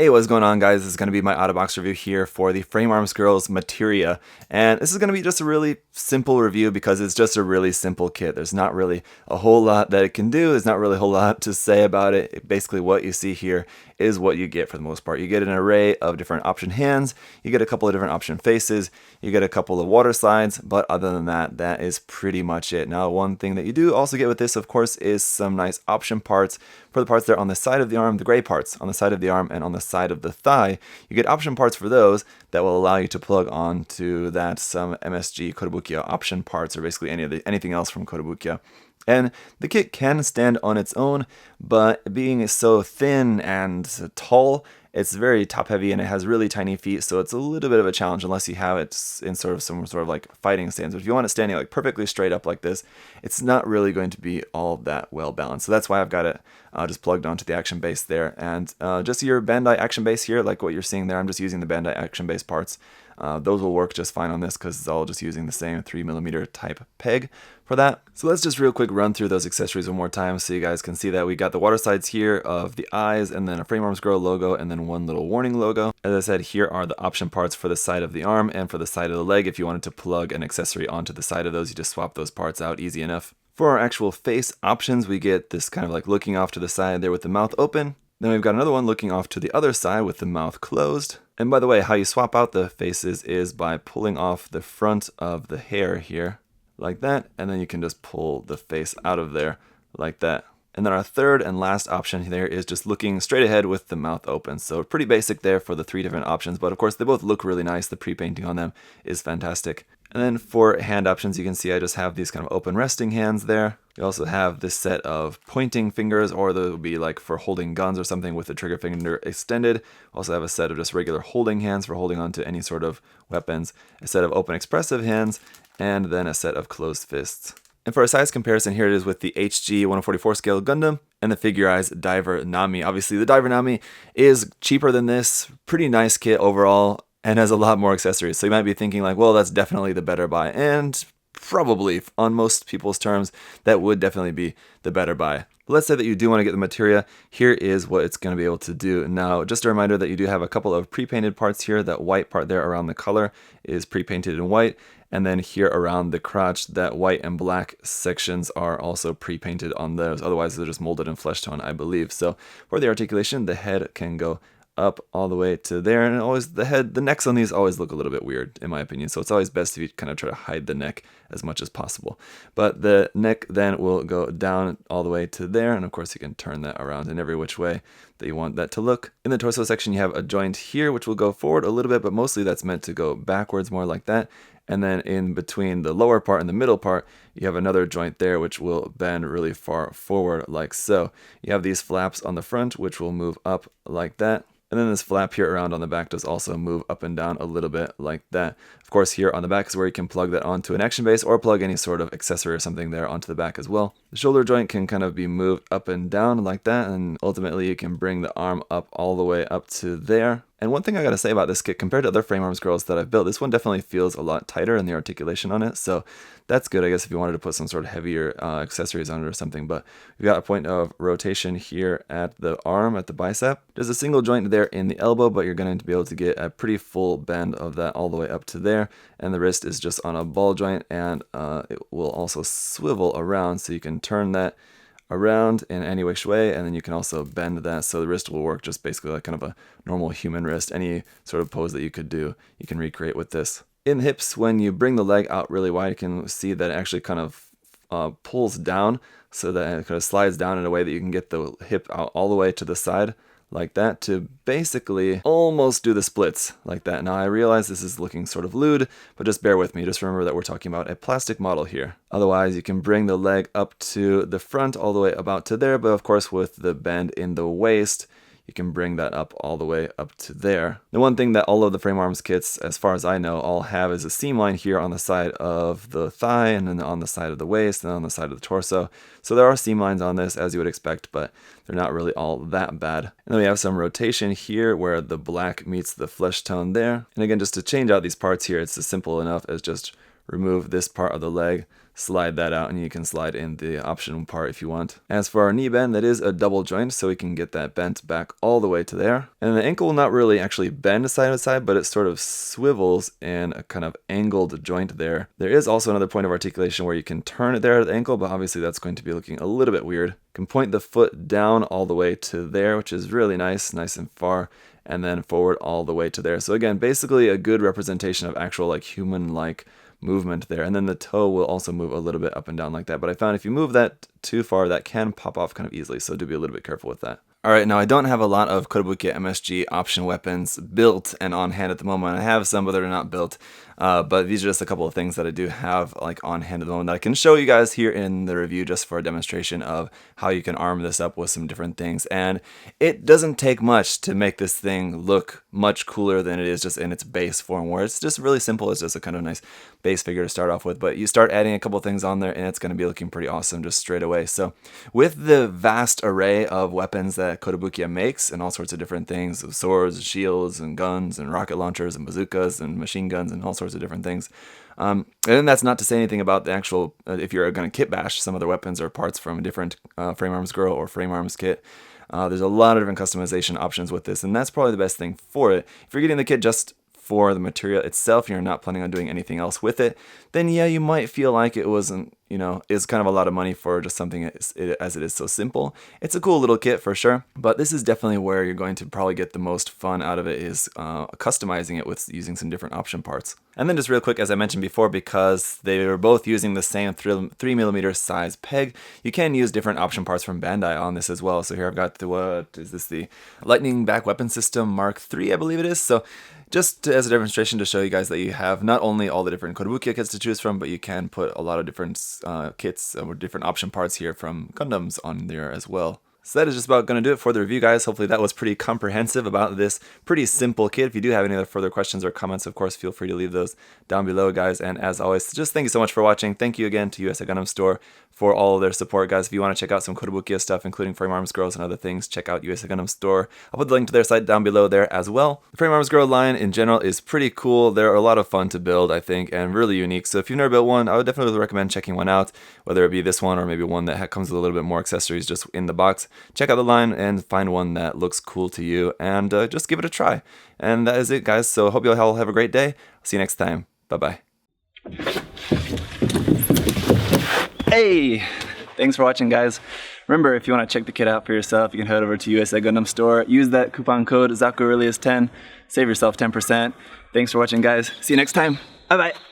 Hey, what's going on, guys? This is going to be my out-of-box review here for the Frame Arms Girl Materia, and this is going to be just a really simple review because it's just a really simple kit. There's not really a whole lot that it can do. There's not really a whole lot to say about it. Basically, what you see here is what you get for the most part. You get an array of different option hands, you get a couple of different option faces, you get a couple of water slides, but other than that, that is pretty much it. Now, one thing that you do also get with this, of course, is some nice option parts for the parts there on the side of the arm, the gray parts on the side of the arm and on the side of the thigh. You get option parts for those that will allow you to plug onto that some MSG Kotobukiya option parts, or basically anything else from Kotobukiya. And the kit can stand on its own, but being so thin and tall, it's very top heavy and it has really tiny feet, so it's a little bit of a challenge unless you have it in sort of some sort of like fighting stance. But if you want it standing like perfectly straight up like this, it's not really going to be all that well balanced. So that's why I've got it just plugged onto the action base there. And just your Bandai action base here, like what you're seeing there, I'm just using the Bandai action base parts. Those will work just fine on this because it's all just using the same 3mm type peg for that. So let's just real quick run through those accessories one more time so you guys can see that we got the water slides here of the eyes, and then a Frame Arms Girl logo, and then one little warning logo. As I said, here are the option parts for the side of the arm and for the side of the leg. If you wanted to plug an accessory onto the side of those, you just swap those parts out, easy enough. For our actual face options, we get this kind of like looking off to the side there with the mouth open. Then we've got another one looking off to the other side with the mouth closed. And by the way, how you swap out the faces is by pulling off the front of the hair here, like that, and then you can just pull the face out of there, like that. And then our third and last option there is just looking straight ahead with the mouth open. So pretty basic there for the three different options, but of course they both look really nice. The pre-painting on them is fantastic. And then for hand options, you can see I just have these kind of open resting hands there. You also have this set of pointing fingers, or that would be like for holding guns or something with the trigger finger extended. Also have a set of just regular holding hands for holding onto any sort of weapons, a set of open expressive hands, and then a set of closed fists. And for a size comparison, here it is with the HG 144 scale Gundam and the Figurized Diver Nami. Obviously, the Diver Nami is cheaper than this, pretty nice kit overall, and has a lot more accessories. So you might be thinking like, well, that's definitely the better buy. And probably, on most people's terms, that would definitely be the better buy. But let's say that you do want to get the materia. Here is what it's going to be able to do. Now, just a reminder that you do have a couple of pre-painted parts here. That white part there around the collar is pre-painted in white. And then here around the crotch, that white and black sections are also pre-painted on those. Otherwise, they're just molded in flesh tone, I believe. So for the articulation, the head can go up all the way to there, and always the necks on these always look a little bit weird in my opinion, so it's always best if you kind of try to hide the neck as much as possible. But the neck then will go down all the way to there, and of course you can turn that around in every which way that you want that to look. In the torso section you have a joint here which will go forward a little bit, but mostly that's meant to go backwards, more like that. And then in between the lower part and the middle part, you have another joint there which will bend really far forward like so. You have these flaps on the front which will move up like that. And then this flap here around on the back does also move up and down a little bit like that. Of course, here on the back is where you can plug that onto an action base or plug any sort of accessory or something there onto the back as well. The shoulder joint can kind of be moved up and down like that, and ultimately you can bring the arm up all the way up to there. And one thing I gotta say about this kit, compared to other Frame Arms Girls that I've built, this one definitely feels a lot tighter in the articulation on it, so that's good, I guess, if you wanted to put some sort of heavier accessories on it or something. But we've got a point of rotation here at the arm, at the bicep. There's a single joint there in the elbow, but you're going to be able to get a pretty full bend of that all the way up to there. And the wrist is just on a ball joint, and it will also swivel around, so you can turn that around in any which way, and then you can also bend that so the wrist will work just basically like kind of a normal human wrist. Any sort of pose that you could do, you can recreate with this. In the hips, when you bring the leg out really wide, you can see that it actually kind of pulls down, so that it kind of slides down in a way that you can get the hip out all the way to the side like that to basically almost do the splits like that. Now I realize this is looking sort of lewd, but just bear with me. Just remember that we're talking about a plastic model here. Otherwise you can bring the leg up to the front all the way about to there, but of course with the bend in the waist, you can bring that up all the way up to there. The one thing that all of the Frame Arms kits, as far as I know, all have is a seam line here on the side of the thigh, and then on the side of the waist, and on the side of the torso. So there are seam lines on this, as you would expect, but they're not really all that bad. And then we have some rotation here where the black meets the flesh tone there. And again, just to change out these parts here, it's as simple enough as just remove this part of the leg, slide that out, and you can slide in the optional part if you want. As for our knee bend, that is a double joint, so we can get that bent back all the way to there. And the ankle will not really actually bend side to side, but it sort of swivels in a kind of angled joint there. There is also another point of articulation where you can turn it there at the ankle, but obviously that's going to be looking a little bit weird. You can point the foot down all the way to there, which is really nice and far, and then forward all the way to there. So again, basically a good representation of actual like human-like movement there. And then the toe will also move a little bit up and down like that. But I found if you move that too far, that can pop off kind of easily. So do be a little bit careful with that. Alright, now I don't have a lot of Kotobukiya MSG option weapons built and on hand at the moment. I have some, but they're not built. But these are just a couple of things that I do have like on hand at the moment that I can show you guys here in the review just for a demonstration of how you can arm this up with some different things. And it doesn't take much to make this thing look much cooler than it is just in its base form, where it's just really simple. It's just a kind of nice base figure to start off with, but you start adding a couple things on there and it's going to be looking pretty awesome just straight away. So with the vast array of weapons that Kotobukiya makes and all sorts of different things, swords, shields, and guns, and rocket launchers, and bazookas, and machine guns, and all sorts of different things. And that's not to say anything about the actual, if you're going to kit bash some other weapons or parts from a different Frame Arms Girl or Frame Arms kit. There's a lot of different customization options with this, and that's probably the best thing for it. If you're getting the kit just for the material itself and you're not planning on doing anything else with it, then yeah, you might feel like it wasn't, it's kind of a lot of money for just something as it is so simple. It's a cool little kit for sure, but this is definitely where you're going to probably get the most fun out of it, is customizing it with using some different option parts. And then just real quick, as I mentioned before, because they were both using the same 3mm size peg, you can use different option parts from Bandai on this as well. So here I've got the Lightning Back Weapon System Mark III, I believe it is. So just as a demonstration to show you guys that you have not only all the different Kotobukiya kits to choose from, but you can put a lot of different kits or different option parts here from Gundams on there as well. So that is just about going to do it for the review, guys. Hopefully that was pretty comprehensive about this pretty simple kit. If you do have any other further questions or comments, of course, feel free to leave those down below, guys. And as always, just thank you so much for watching. Thank you again to USA Gundam Store for all of their support, guys. If you want to check out some Kotobukiya stuff, including Frame Arms Girls and other things, check out USA Gundam Store. I'll put the link to their site down below there as well. The Frame Arms Girl line in general is pretty cool. They're a lot of fun to build, I think, and really unique. So if you've never built one, I would definitely recommend checking one out, whether it be this one or maybe one that comes with a little bit more accessories just in the box. Check out the line and find one that looks cool to you, and just give it a try. And that is it, guys. So hope you all have a great day. See you next time. Bye-bye. Hey! Thanks for watching, guys. Remember, if you want to check the kit out for yourself, you can head over to USA Gundam Store. Use that coupon code ZakuAurelius10. Save yourself 10%. Thanks for watching, guys. See you next time. Bye-bye.